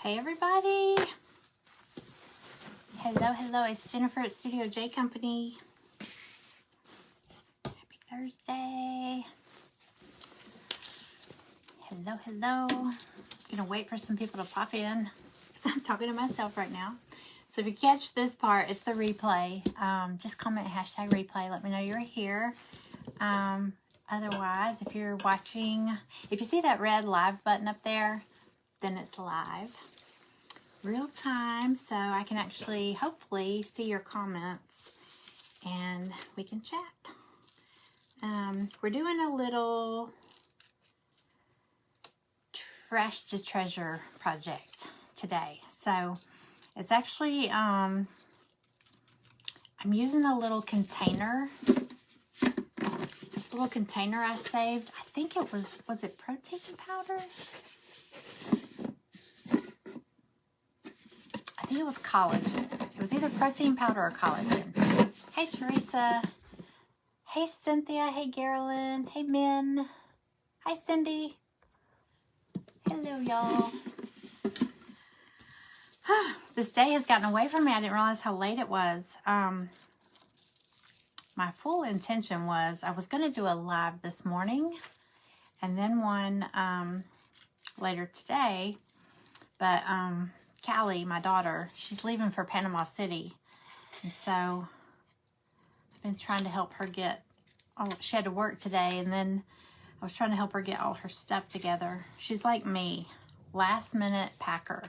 Hey everybody! Hello, it's Jennifer at Studio J Company. Happy Thursday. Hello. Gonna wait for some people to pop in because I'm talking to myself right now. So if you catch this part, it's the replay. Just comment hashtag replay. Let me know you're here. Otherwise, if you're watching, if you see that red live button up there, then it's live. Real time, so I can actually hopefully see your comments and we can chat. We're doing a little trash to treasure project today. So it's actually I'm using a little container. This little container I saved, I think it was it protein powder? I think it was collagen. It was either protein powder or collagen. Hey, Teresa. Hey, Cynthia. Hey, Carolyn. Hey, Min. Hi, Cindy. Hello, y'all. This day has gotten away from me. I didn't realize how late it was. My full intention was I was going to do a live this morning and then one later today. But Callie, my daughter, she's leaving for Panama City. And so I've been trying to help her get, she had to work today, and then I was trying to help her get all her stuff together. She's like me, last minute packer.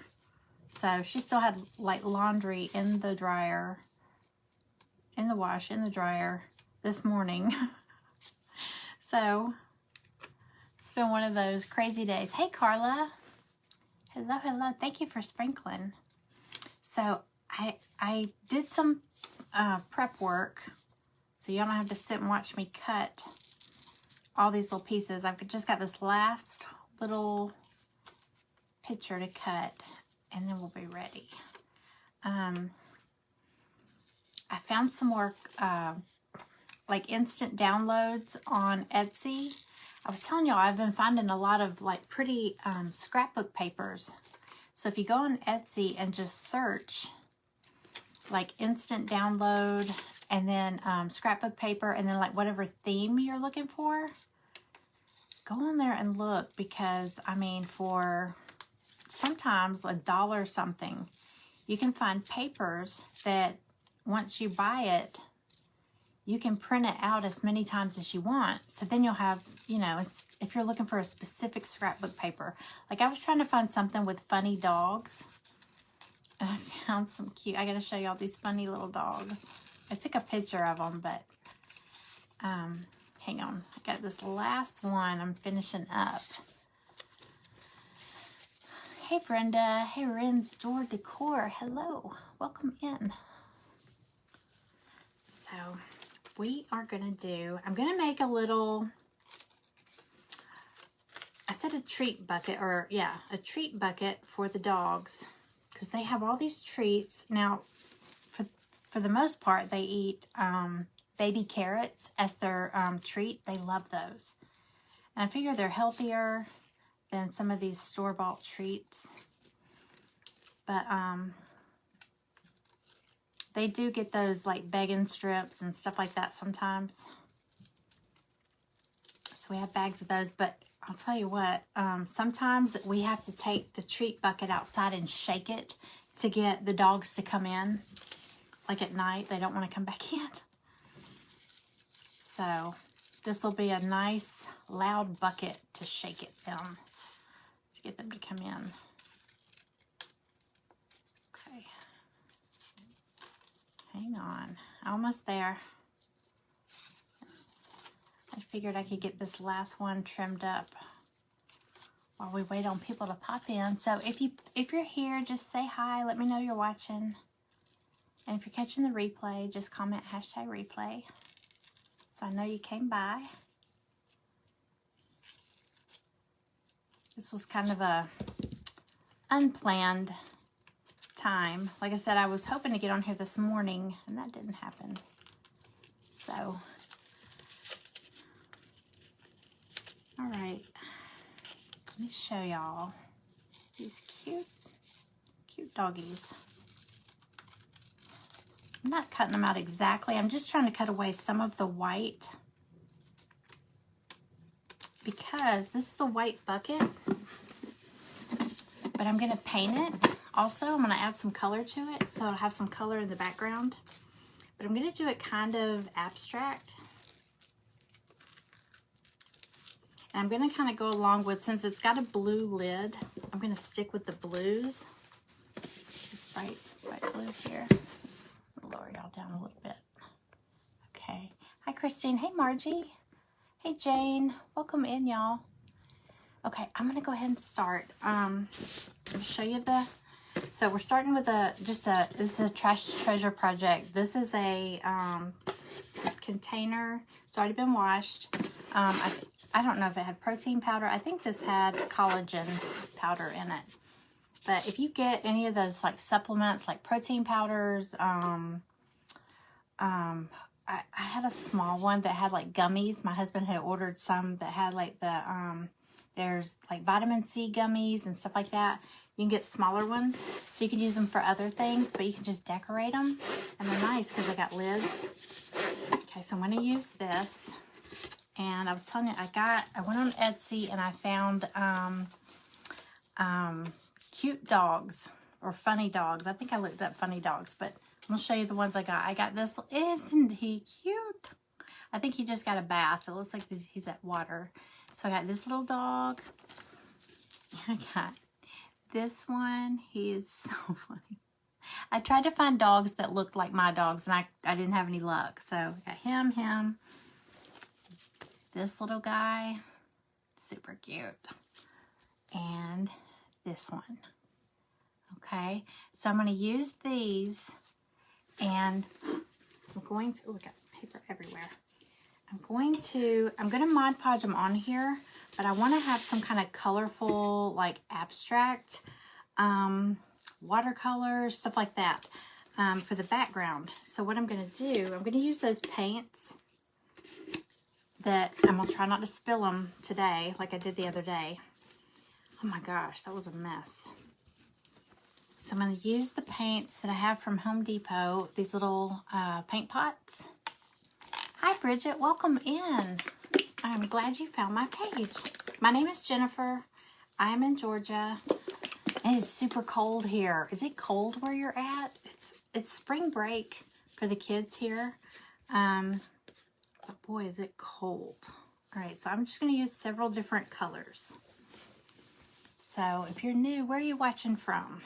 So she still had like laundry in the dryer, in the wash, in the dryer this morning. So it's been one of those crazy days. Hey, Carla. Hello. Thank you for sprinkling. So I did some prep work, so y'all don't have to sit and watch me cut all these little pieces. I've just got this last little picture to cut, and then we'll be ready. I found some more like instant downloads on Etsy. I was telling y'all I've been finding a lot of like pretty scrapbook papers. So if you go on Etsy and just search like instant download and then scrapbook paper and then like whatever theme you're looking for, go on there and look, because I mean for sometimes $1 something, you can find papers that once you buy it, you can print it out as many times as you want. So then you'll have, you know, if you're looking for a specific scrapbook paper. Like I was trying to find something with funny dogs. And I found some cute, I gotta show y'all these funny little dogs. I took a picture of them, but hang on. I got this last one I'm finishing up. Hey, Brenda. Hey, Ren's Door Decor. Hello. Welcome in. So we are going to do, I'm going to make a little, I said a treat bucket, or yeah, a treat bucket for the dogs, because they have all these treats. Now, for the most part, they eat baby carrots as their treat. They love those. And I figure they're healthier than some of these store-bought treats. But they do get those like bacon strips and stuff like that sometimes. So we have bags of those, but I'll tell you what, sometimes we have to take the treat bucket outside and shake it to get the dogs to come in. Like at night, they don't want to come back in. So this will be a nice loud bucket to shake it them, to get them to come in. Okay. Hang on, almost there. I figured I could get this last one trimmed up while we wait on people to pop in. So if you're here, just say hi. Let me know you're watching. And if you're catching the replay, just comment hashtag replay, so I know you came by. This was kind of a unplanned time. Like I said, I was hoping to get on here this morning, and that didn't happen. So, all right. Let me show y'all these cute Cute doggies. I'm not cutting them out exactly. I'm just trying to cut away some of the white because this is a white bucket, but I'm going to paint it. Also, I'm going to add some color to it so it'll have some color in the background. But I'm going to do it kind of abstract. And I'm going to kind of go along with, since it's got a blue lid, I'm going to stick with the blues. This bright blue here. Lower y'all down a little bit. Okay. Hi, Christine. Hey, Margie. Hey, Jane. Welcome in, y'all. Okay, I'm going to go ahead and start. I'll show you the... So we're starting with this is a trash to treasure project. This is a container. It's already been washed. I don't know if it had protein powder. I think this had collagen powder in it. But if you get any of those like supplements, like protein powders, I had a small one that had like gummies. My husband had ordered some that had like the, there's like vitamin C gummies and stuff like that. You can get smaller ones, so you can use them for other things, but you can just decorate them. And they're nice because they got lids. Okay, so I'm going to use this. And I was telling you, I went on Etsy and I found cute dogs or funny dogs. I think I looked up funny dogs, but I'm going to show you the ones I got. I got this. Isn't he cute? I think he just got a bath. It looks like he's at water. So I got this little dog. I got this one. He is so funny. I tried to find dogs that looked like my dogs, and I didn't have any luck. So I got him. This little guy, super cute. And this one. Okay, so I'm going to use these, and I'm going to, oh, we got paper everywhere. I'm going to Mod Podge them on here, but I want to have some kind of colorful, like abstract, watercolor, stuff like that, for the background. So what I'm going to do, I'm going to use those paints that I'm going to try not to spill them today like I did the other day. Oh my gosh, that was a mess. So I'm going to use the paints that I have from Home Depot, these little paint pots. Hi Bridget, welcome in. I'm glad you found my page. My name is Jennifer. I'm in Georgia. It is super cold here. Is it cold where you're at? It's spring break for the kids here. But boy, is it cold. All right, so I'm just going to use several different colors. So if you're new, where are you watching from?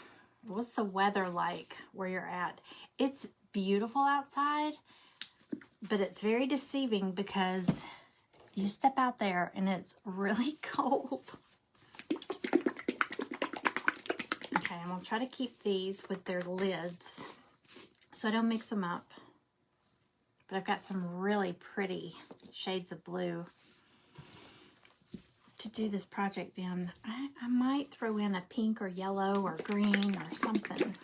What's the weather like where you're at? It's beautiful outside, but it's very deceiving because you step out there and it's really cold. Okay, I'm going to try to keep these with their lids so I don't mix them up. But I've got some really pretty shades of blue to do this project in. I might throw in a pink or yellow or green or something.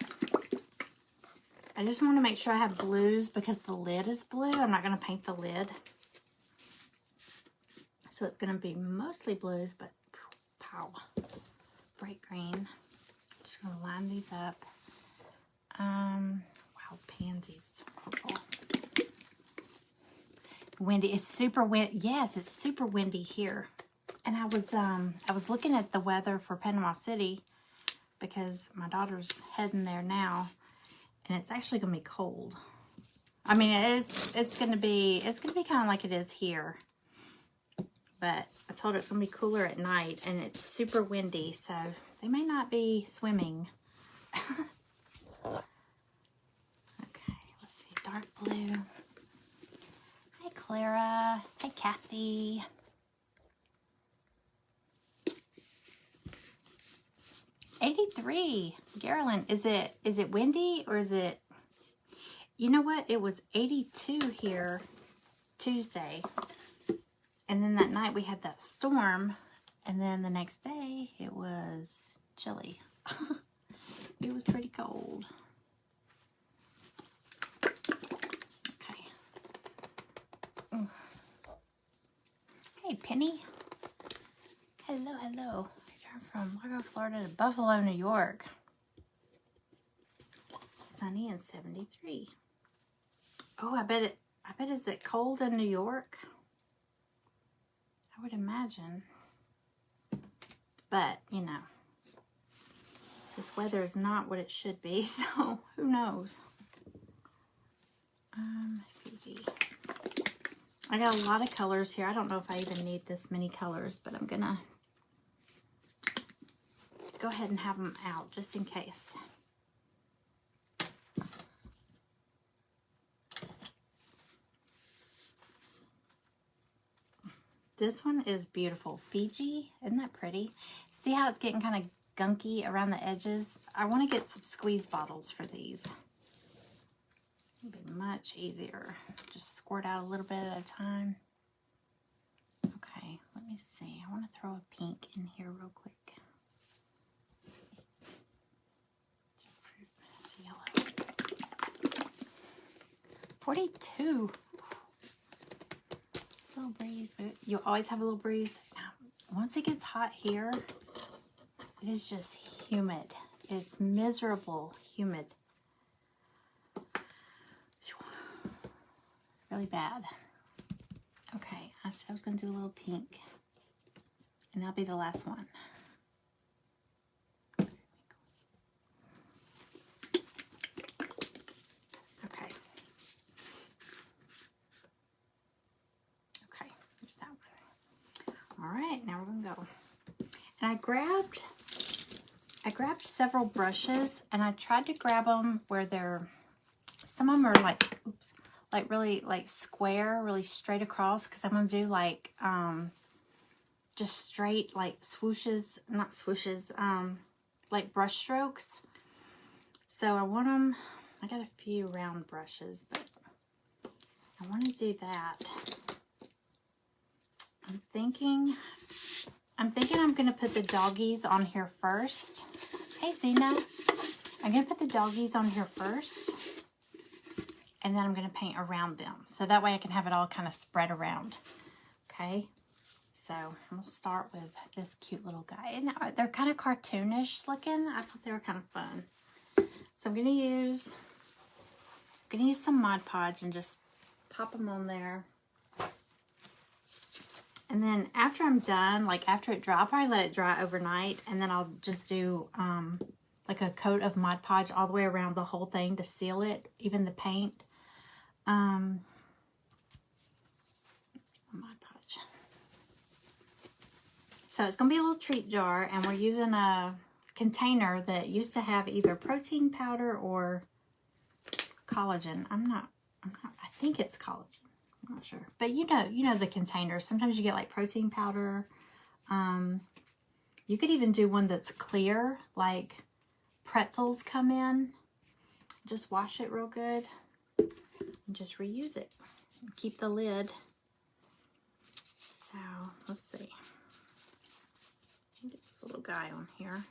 I just want to make sure I have blues because the lid is blue. I'm not going to paint the lid. So it's going to be mostly blues, but pow, bright green. Just going to line these up. Wow, pansies, purple. Windy. It's super windy. Yes, it's super windy here. And I was looking at the weather for Panama City because my daughter's heading there now, and it's actually gonna be cold. I mean, it's gonna be kind of like it is here, but I told her it's gonna be cooler at night, and it's super windy, so they may not be swimming. Okay, let's see, dark blue. Hi, Clara. Hi, Kathy. $83. Carolyn, is it windy or is it, you know what? It was 82 here Tuesday. And then that night we had that storm. And then the next day it was chilly. It was pretty cold. Okay. Hey, Penny. Hello, hello. From Largo, Florida to Buffalo, New York. sunny and 73. Oh, I bet is it cold in New York? I would imagine. But, you know, this weather is not what it should be, so who knows? Fiji. I got a lot of colors here. I don't know if I even need this many colors, but I'm gonna go ahead and have them out just in case. This one is beautiful. Fiji, isn't that pretty? See how it's getting kind of gunky around the edges? I want to get some squeeze bottles for these. It'll be much easier. Just squirt out a little bit at a time. Okay, let me see. I want to throw a pink in here real quick. It's yellow. 42. Little breeze, but you always have a little breeze. Now, once it gets hot here, it is just humid. It's miserable humid. Really bad. Okay, I said I was going to do a little pink, and that'll be the last one. Okay. Okay, there's that one. All right, now we're going to go. And I grabbed several brushes, and I tried to grab them where they're, some of them are like, oops, like really like square, really straight across, because I'm going to do like, just straight like swooshes, not swooshes, like brush strokes. So I want them, I got a few round brushes, but I want to do that. I'm thinking I'm going to put the doggies on here first. Hey, Zena. I'm going to put the doggies on here first, and then I'm going to paint around them. So that way I can have it all kind of spread around. Okay? So I'm going to start with this cute little guy. And they're kind of cartoonish looking. I thought they were kind of fun. So I'm going to use some Mod Podge and just pop them on there. And then after I'm done, like after it dry, I'll probably let it dry overnight, and then I'll just do like a coat of Mod Podge all the way around the whole thing to seal it, even the paint. Mod Podge. So it's going to be a little treat jar, and we're using a container that used to have either protein powder or collagen. I think it's collagen. I'm not sure, but you know the containers. Sometimes you get like protein powder. You could even do one that's clear, like pretzels come in. Just wash it real good and just reuse it. Keep the lid. So let's see. Get this little guy on here.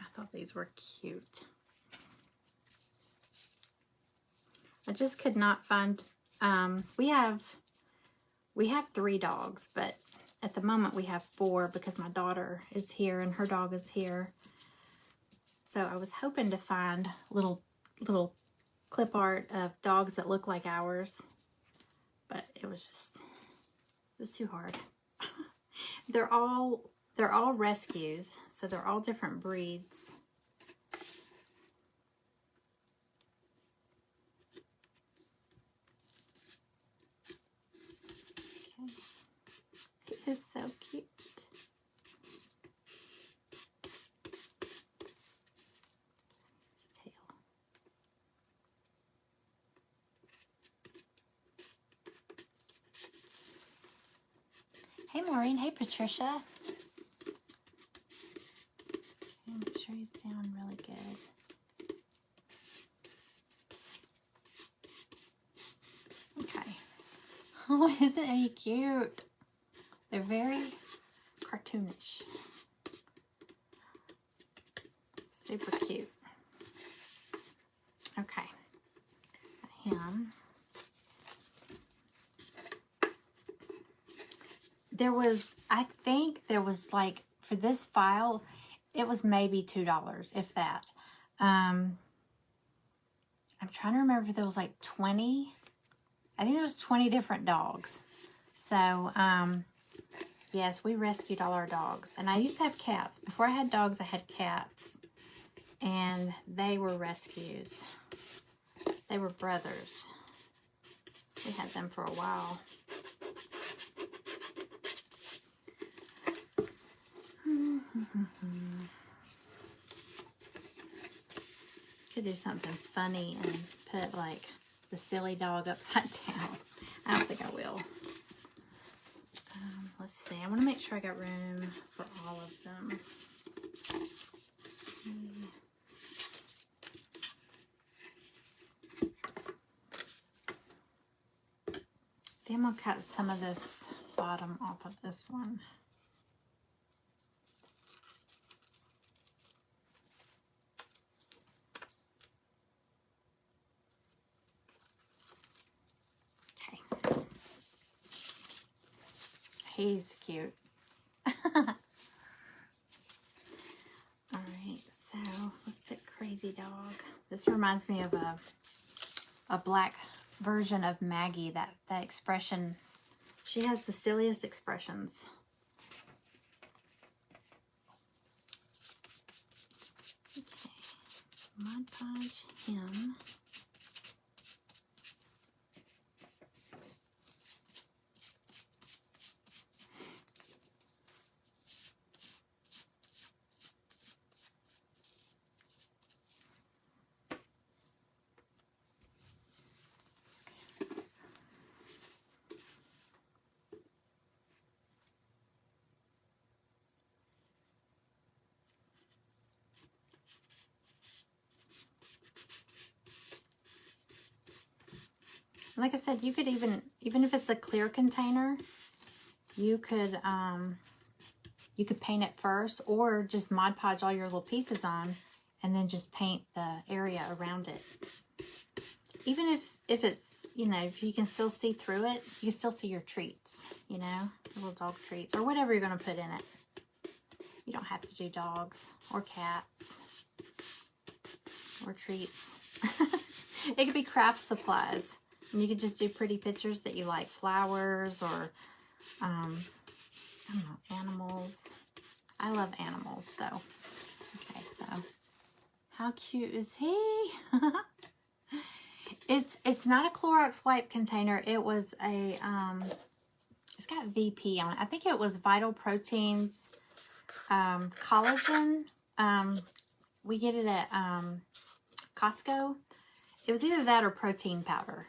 I thought these were cute. I just could not find, we have 3 dogs, but at the moment we have 4 because my daughter is here and her dog is here. So I was hoping to find little clip art of dogs that look like ours, but it was too hard. They're all rescues, so they're all different breeds. He is so cute. His tail. Hey, Maureen. Hey, Patricia. Make sure he's doing really good. Okay. Oh, isn't he cute? They're very cartoonish. Super cute. Okay. Him. I think there was like for this file, it was maybe $2, if that. I'm trying to remember if there was like 20. I think there was 20 different dogs. So, yes, we rescued all our dogs. And I used to have cats. Before I had dogs, I had cats. And they were rescues. They were brothers. We had them for a while. Could do something funny and put like the silly dog upside down. I don't think I will. Let's see. I want to make sure I got room for all of them. Then we'll cut some of this bottom off of this one. Okay. He's cute. Alright, so let's put Crazy Dog. This reminds me of a black version of Maggie, that expression. She has the silliest expressions. Okay, Mod Podge him. Like I said, you could even if it's a clear container, you could paint it first, or just Mod Podge all your little pieces on and then just paint the area around it. Even if it's, you know, if you can still see through it, you can still see your treats, you know, little dog treats or whatever you're going to put in it. You don't have to do dogs or cats or treats. It could be craft supplies. And you could just do pretty pictures that you like, flowers or, I don't know, animals. I love animals, so. Okay, so how cute is he? It's not a Clorox wipe container. It was a, it's got VP on it. I think it was Vital Proteins collagen. We get it at Costco. It was either that or protein powder.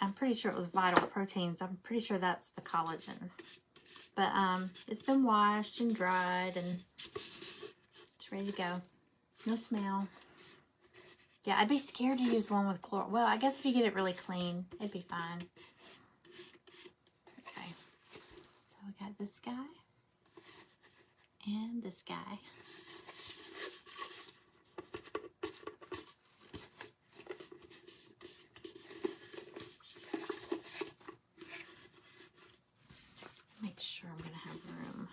I'm pretty sure it was Vital Proteins. I'm pretty sure that's the collagen. But it's been washed and dried and it's ready to go. No smell. Yeah, I'd be scared to use one with Clorox. Well, I guess if you get it really clean, it'd be fine. Okay. So we got this guy and this guy. Make sure I'm going to have room.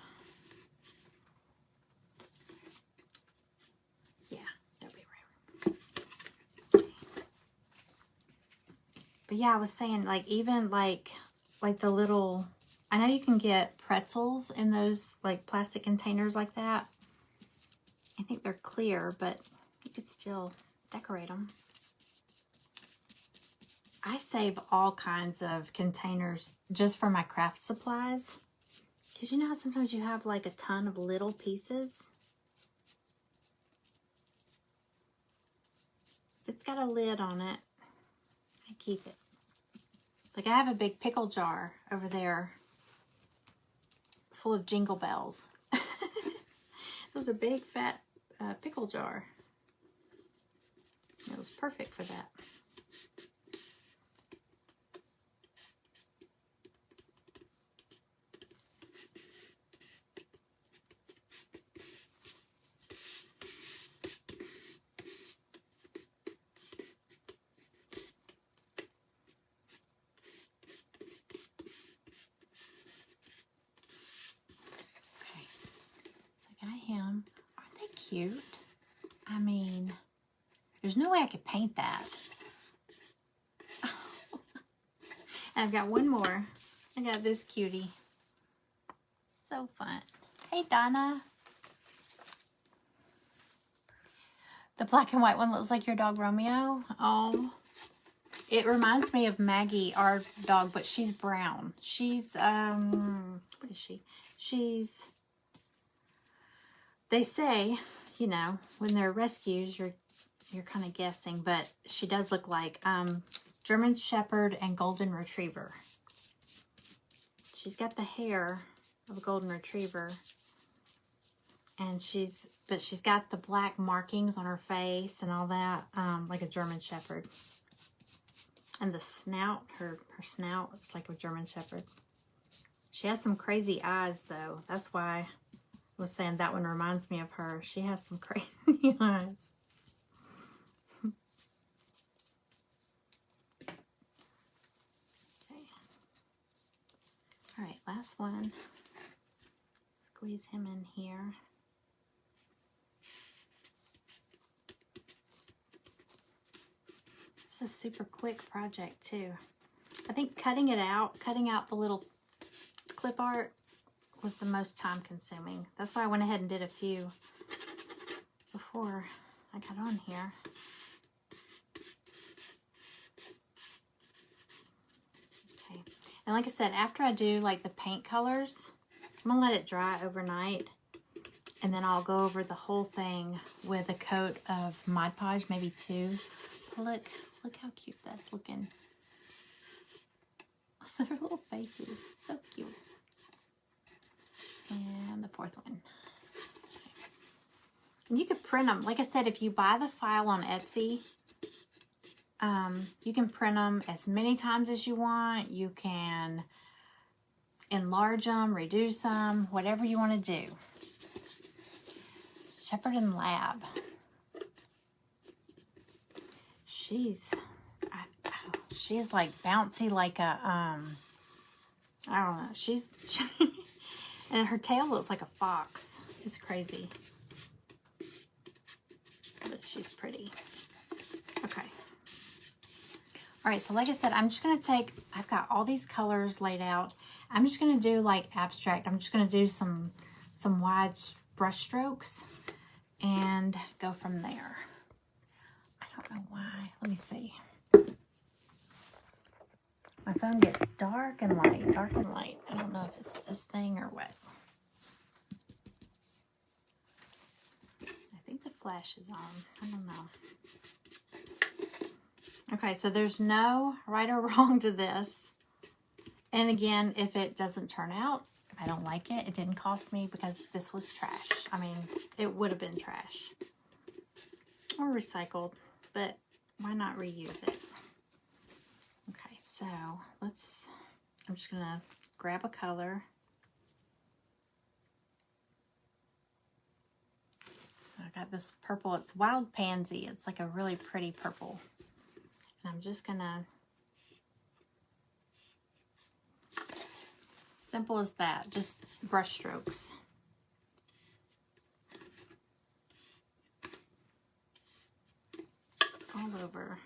Yeah, there'll be room. But yeah, I was saying, like, even like the little, I know you can get pretzels in those like plastic containers like that. I think they're clear, but you could still decorate them. I save all kinds of containers just for my craft supplies. Because you know how sometimes you have like a ton of little pieces? If it's got a lid on it, I keep it. Like I have a big pickle jar over there full of Jingle Bells. It was a big fat pickle jar. It was perfect for that. cute? I mean, there's no way I could paint that. And I've got one more. I got this cutie. So fun. Hey, Donna. The black and white one looks like your dog, Romeo. Oh, it reminds me of Maggie, our dog, but she's brown. She's, what is she? They say, you know, when they're rescues, you're kind of guessing, but she does look like German Shepherd and Golden Retriever. She's got the hair of a Golden Retriever, and she's got the black markings on her face and all that, like a German Shepherd. And the snout, her snout looks like a German Shepherd. She has some crazy eyes, though. That's why I was saying that one reminds me of her. She has some crazy eyes. Okay. All right, last one. Squeeze him in here. It's a super quick project too. I think cutting out the little clip art was the most time consuming. That's why I went ahead and did a few before I got on here. Okay, and like I said, after I do like the paint colors, I'm gonna let it dry overnight, and then I'll go over the whole thing with a coat of Mod Podge, maybe 2. Look how cute that's looking. Their little faces, so cute. And the 4th one. And you could print them. Like I said, if you buy the file on Etsy, you can print them as many times as you want. You can enlarge them, reduce them, whatever you want to do. Shepherd and Lab. She's like bouncy, like a, I don't know. And her tail looks like a fox. It's crazy. But she's pretty. Okay. All right, so like I said, I'm just going to take, I've got all these colors laid out. I'm just going to do like abstract. I'm just going to do some wide brush strokes and go from there. I don't know why. Let me see. My phone gets dark and light, dark and light. I don't know if it's this thing or what. I think the flash is on. I don't know. Okay, so there's no right or wrong to this. And again, if it doesn't turn out, if I don't like it, it didn't cost me because this was trash. I mean, it would have been trash. Or recycled, but why not reuse it? Okay, so I'm just gonna grab a color. So I got this purple, it's Wild Pansy. It's like a really pretty purple. And I'm just gonna, simple as that, just brush strokes. All over.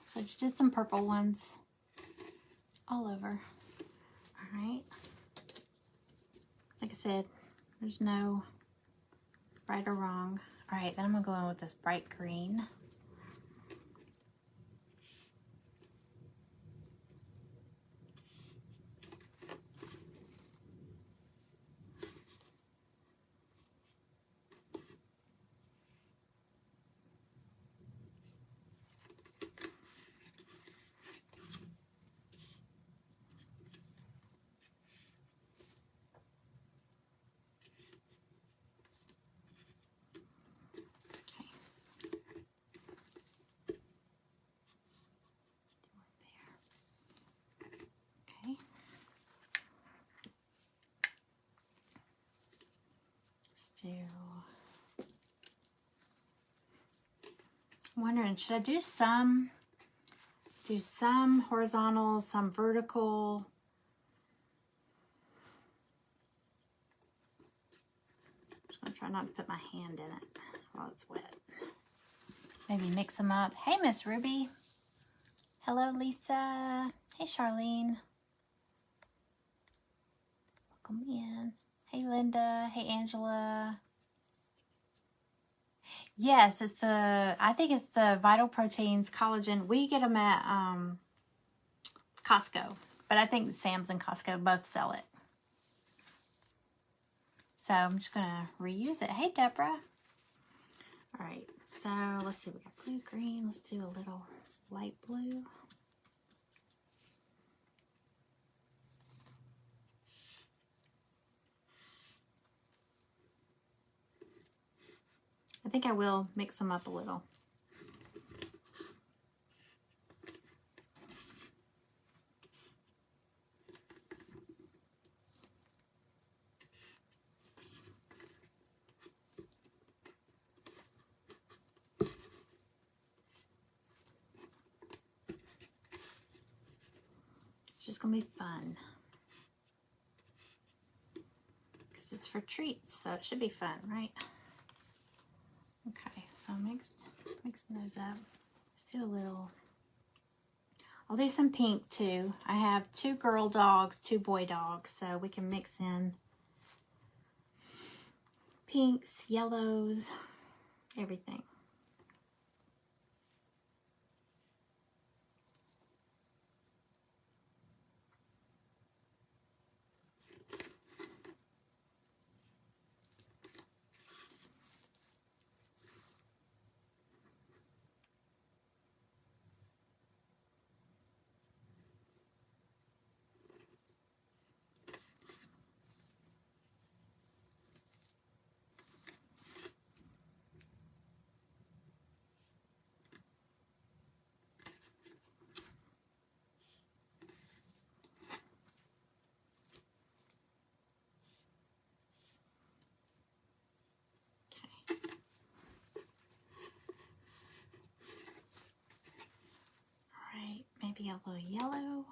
So I just did some purple ones all over. All right. Like I said, there's no right or wrong. All right, then I'm gonna go in with this bright green. I'm wondering, should I do some horizontal, some vertical? I'm just gonna try not to put my hand in it while it's wet. Maybe mix them up. Hey, Miss Ruby. Hello, Lisa. Hey, Charlene. Welcome in. Hey, Linda. Hey, Angela. Yes, I think it's the Vital Proteins collagen. We get them at Costco, but I think Sam's and Costco both sell it. So I'm just gonna reuse it. Hey, Deborah. All right, so let's see, we got blue, green. Let's do a little light blue. I think I will mix them up a little. It's just gonna be fun. Because it's for treats, so it should be fun, right? Okay, so mixing those up. Let's do a little. I'll do some pink too. I have 2 girl dogs, 2 boy dogs, so we can mix in pinks, yellows, everything. Alright, maybe a little yellow.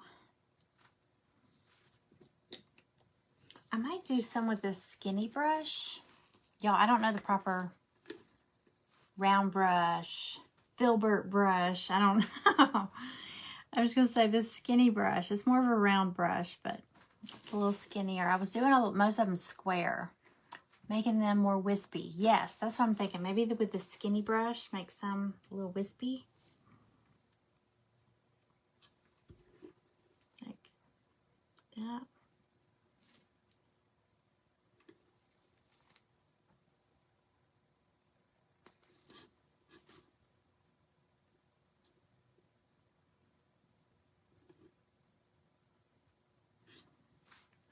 I might do some with this skinny brush. Y'all, I don't know the proper round brush, filbert brush. I don't know. I was going to say this skinny brush. It's more of a round brush, but it's a little skinnier. I was doing most of them square, making them more wispy. Yes, that's what I'm thinking. Maybe with the skinny brush, make some a little wispy. Like that.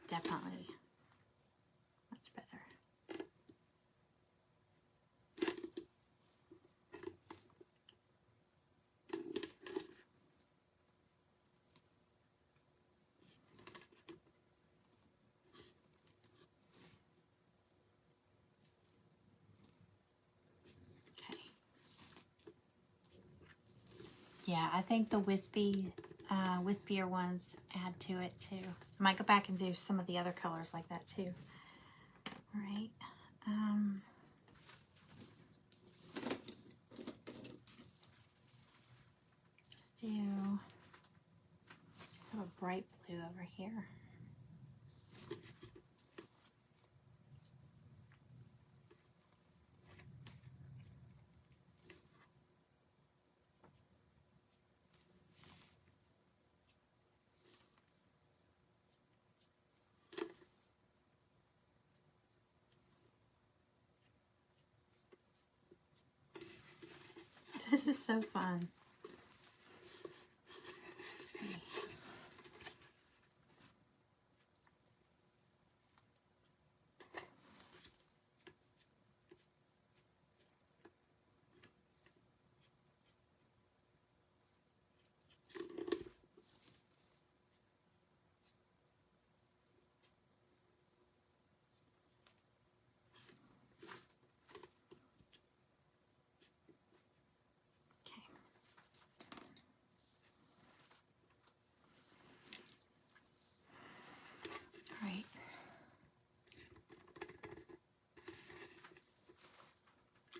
Definitely much better. Okay. Yeah, I think the wispier ones add to it too. I might go back and do some of the other colors like that too. All right. Let's do a little bright blue over here. This is so fun. Let's see.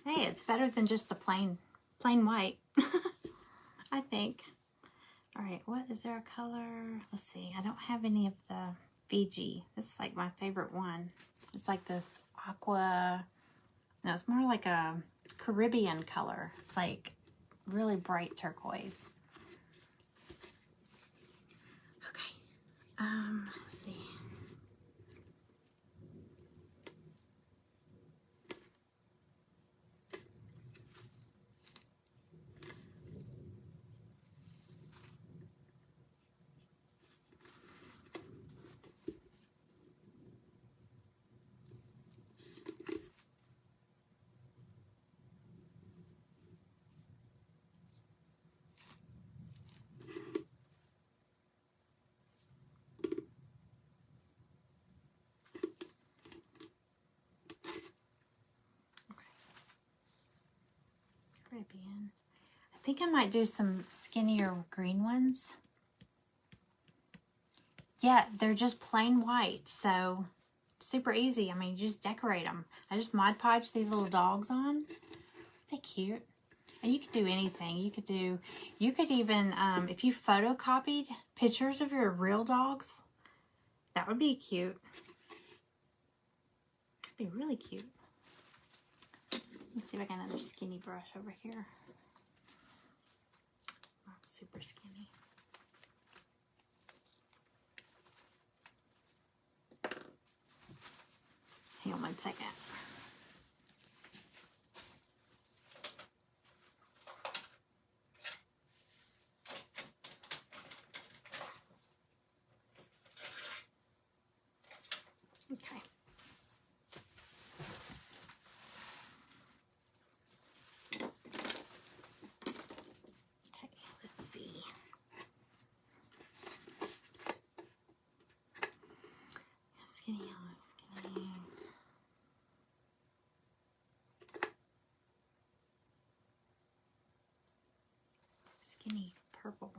Hey, it's better than just the plain white, I think. All right, what is there a color? Let's see. I don't have any of the Fiji. This is like my favorite one. It's like this aqua. No, it's more like a Caribbean color. It's like really bright turquoise. Okay. Let's see. Caribbean. I think I might do some skinnier green ones. Yeah, they're just plain white, so super easy. I mean, you just decorate them. I just Mod Podge these little dogs on. They're cute. And you could do anything. You could even, if you photocopied pictures of your real dogs, that would be cute. That'd be really cute. Let's see if I got another skinny brush over here. It's not super skinny. Hang on one second. Okay. Okay, let's see. Skinny yellow, skinny. Skinny purple.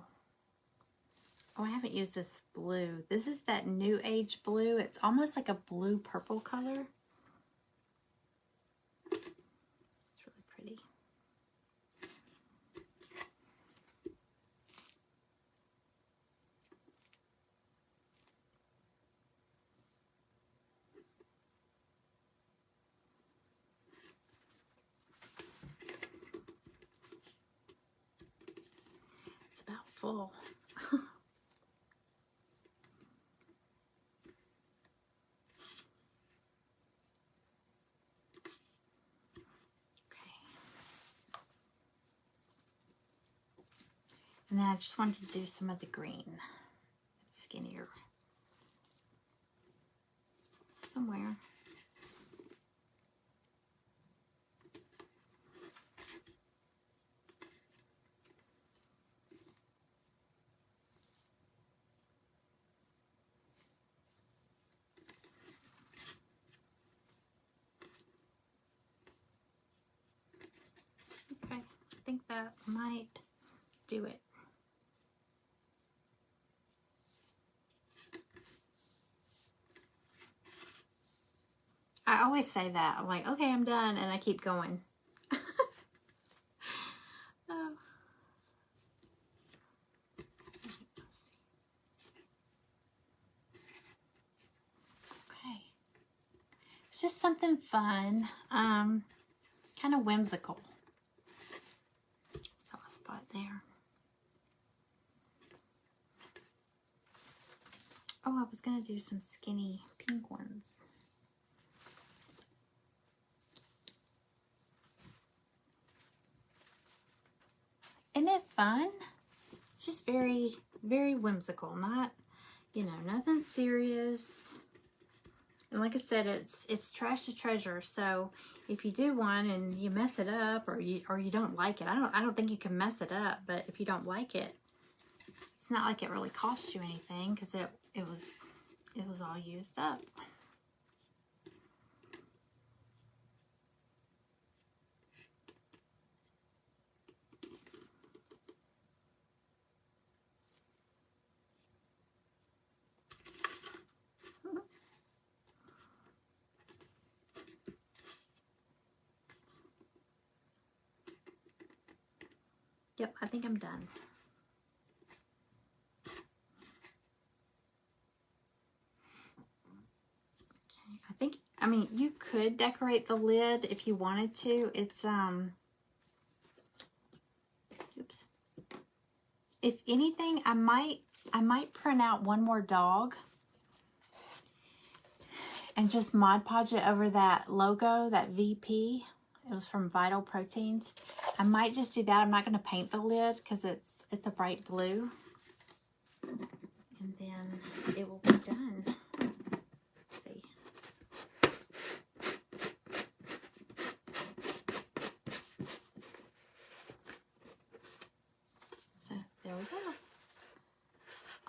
Oh, I haven't used this blue. This is that New Age blue. It's almost like a blue purple color. It's really pretty. It's about full. And then I just wanted to do some of the green. It's skinnier. Somewhere. Okay, I think that might do it. I always say that. I'm like, okay, I'm done, and I keep going. Oh. Okay. It's just something fun, kind of whimsical. Saw a spot there. Oh, I was gonna do some skinny pink ones. Isn't it fun? It's just very, very whimsical. Not, you know, nothing serious. And like I said, it's trash to treasure. So if you do one and you mess it up, or you don't like it, I don't think you can mess it up. But if you don't like it, it's not like it really cost you anything, because it was all used up. Yep, I think I'm done. Okay, I mean, you could decorate the lid if you wanted to. It's, oops. If anything, I might print out one more dog and just Mod Podge it over that logo, that VP. It was from Vital Proteins. I might just do that. I'm not going to paint the lid because it's a bright blue. And then it will be done. Let's see. So there we go.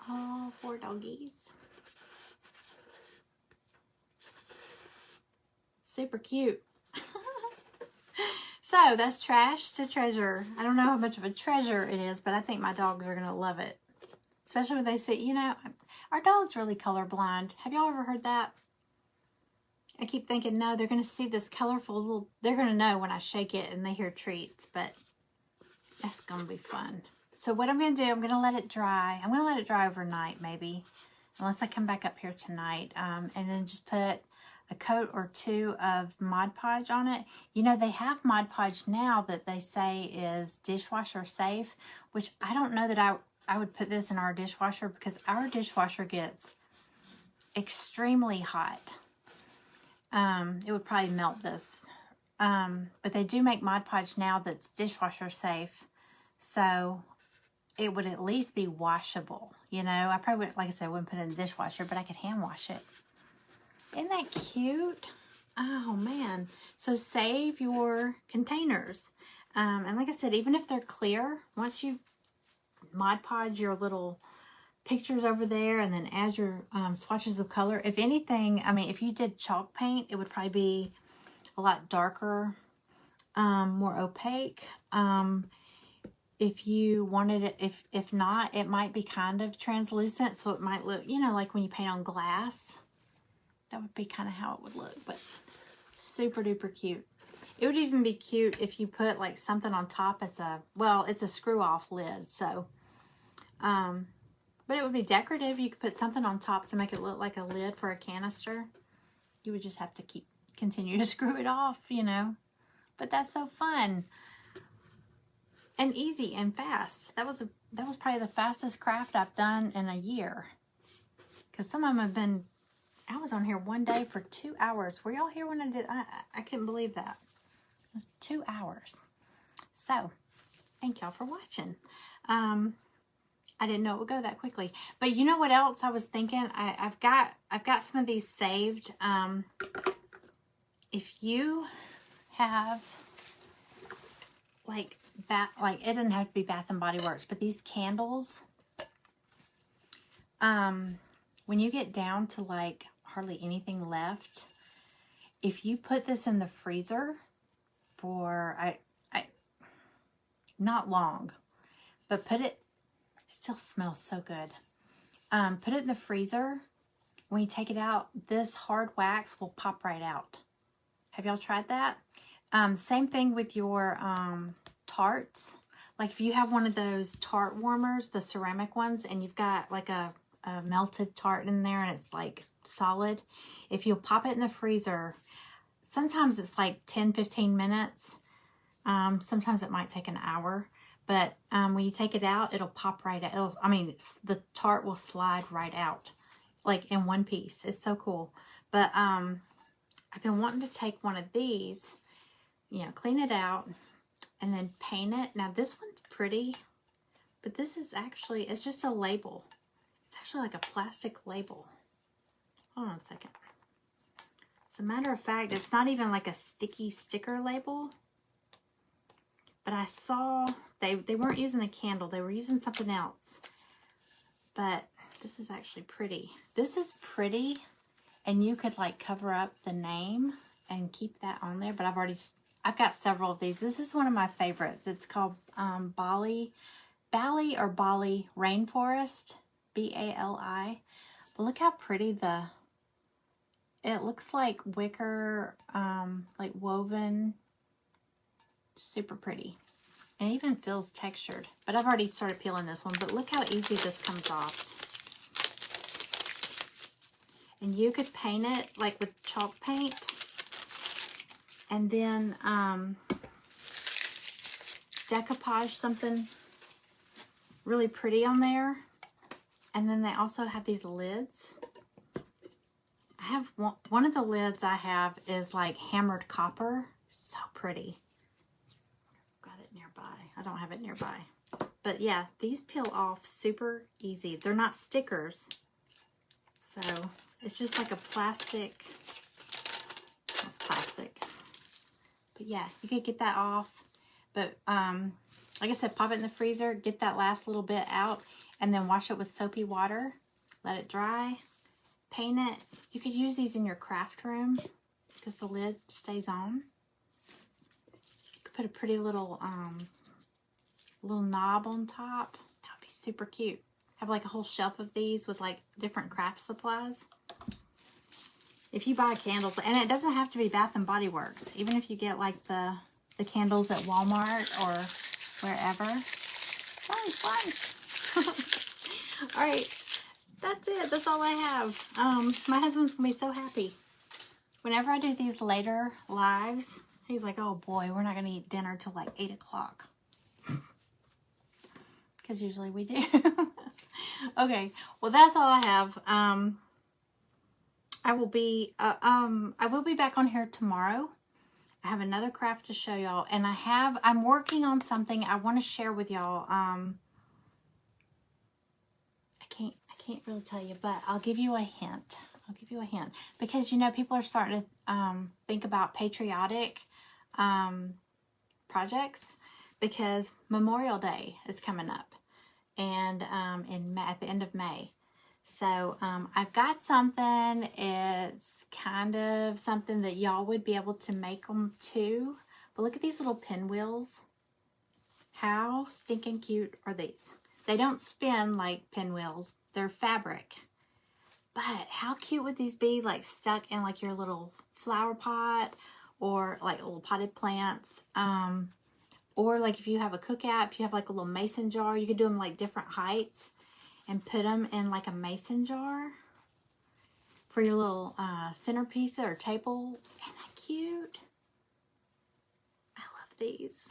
All 4 doggies. Super cute. So that's trash to treasure. I don't know how much of a treasure it is, but I think my dogs are going to love it. Especially when they see, you know, our dog's really colorblind. Have y'all ever heard that? I keep thinking, no, they're going to see this colorful little, they're going to know when I shake it and they hear treats, but that's going to be fun. So what I'm going to do, I'm going to let it dry. I'm going to let it dry overnight, maybe, unless I come back up here tonight, and then just put a coat or 2 of Mod Podge on it. You know, they have Mod Podge now that they say is dishwasher safe, which I don't know that I would put this in our dishwasher because our dishwasher gets extremely hot. It would probably melt this. But they do make Mod Podge now that's dishwasher safe. So it would at least be washable. You know, I probably wouldn't, like I said, I wouldn't put it in the dishwasher, but I could hand wash it. Isn't that cute? Oh, man. So save your containers. And like I said, even if they're clear, once you Mod Podge your little pictures over there and then add your swatches of color, if anything, I mean, if you did chalk paint, it would probably be a lot darker, more opaque. If you wanted it, if not, it might be kind of translucent, so it might look, you know, like when you paint on glass. That would be kind of how it would look, but super duper cute. It would even be cute if you put like something on top as a, well, it's a screw off lid, so, but it would be decorative. You could put something on top to make it look like a lid for a canister. You would just have to continue to screw it off, you know, but that's so fun and easy and fast. That was probably the fastest craft I've done in a year, because some of them have been, I was on here one day for 2 hours. Were y'all here when I did? I couldn't believe that. It was 2 hours. So, thank y'all for watching. I didn't know it would go that quickly. But you know what else I was thinking? I've got some of these saved. If you have like it doesn't have to be Bath and Body Works, but these candles, when you get down to like hardly anything left, if you put this in the freezer for not long, but it still smells so good. Put it in the freezer. When you take it out, this hard wax will pop right out. Have y'all tried that? Same thing with your tarts. Like if you have one of those tart warmers, the ceramic ones, and you've got like a melted tart in there and it's like solid, if you'll pop it in the freezer, sometimes it's like 10-15 minutes. Sometimes it might take an hour, but when you take it out, it'll pop right out. The tart will slide right out, like in one piece. It's so cool. But I've been wanting to take one of these, you know, clean it out and then paint it. Now this one's pretty, but this is actually, it's just a label. It's actually like a plastic label. Hold on a second. As a matter of fact, it's not even like a sticky sticker label. But I saw they weren't using a candle. They were using something else. But this is actually pretty. This is pretty. And you could like cover up the name and keep that on there. But I've got several of these. This is one of my favorites. It's called Bali Rainforest. B-A-L-I. But look how pretty it looks like wicker, like woven. Super pretty. It even feels textured. But I've already started peeling this one. But look how easy this comes off. And you could paint it like with chalk paint. And then decoupage something really pretty on there. And then they also have these lids. I have one of the lids I have is like hammered copper. So pretty. Got it nearby. I don't have it nearby. But yeah, these peel off super easy. They're not stickers. So it's just like a plastic. It's plastic. But yeah, you could get that off. But like I said, pop it in the freezer. Get that last little bit out. And then wash it with soapy water. Let it dry. Paint it. You could use these in your craft room because the lid stays on. You could put a pretty little knob on top. That would be super cute. Have like a whole shelf of these with like different craft supplies. If you buy candles, and it doesn't have to be Bath and Body Works. Even if you get like the candles at Walmart or wherever. Fun. All right. That's it. That's all I have. My husband's going to be so happy. Whenever I do these later lives, he's like, oh boy, we're not going to eat dinner till like 8 o'clock. Because usually we do. Okay. Well, that's all I have. I will be back on here tomorrow. I have another craft to show y'all. And I'm working on something I want to share with y'all. I can't really tell you, but I'll give you a hint. Because, you know, people are starting to think about patriotic projects because Memorial Day is coming up and at the end of May. So I've got something. It's kind of something that y'all would be able to make them too. But look at these little pinwheels. How stinking cute are these? They don't spin like pinwheels. They're fabric. But how cute would these be, like stuck in like your little flower pot or like little potted plants? Or like if you have a cookout, if you have like a little mason jar, you could do them like different heights and put them in like a mason jar for your little centerpiece or table. Isn't that cute? I love these.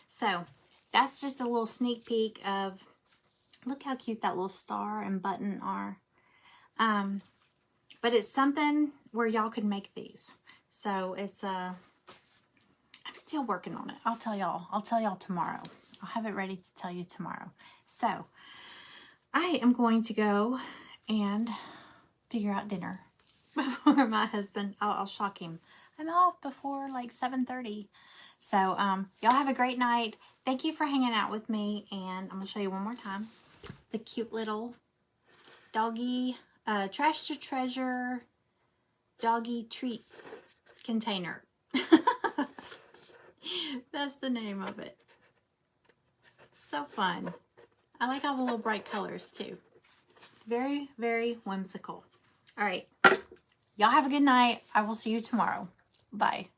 So that's just a little sneak peek of, look how cute that little star and button are. But it's something where y'all could make these. So it's I'm still working on it. I'll tell y'all tomorrow. I'll have it ready to tell you tomorrow. So I am going to go and figure out dinner before my husband, I'll shock him. I'm off before like 7:30. So y'all have a great night. Thank you for hanging out with me. And I'm going to show you one more time. The cute little doggy, trash to treasure doggy treat container. That's the name of it. So fun. I like all the little bright colors too. Very, very whimsical. All right. Y'all have a good night. I will see you tomorrow. Bye.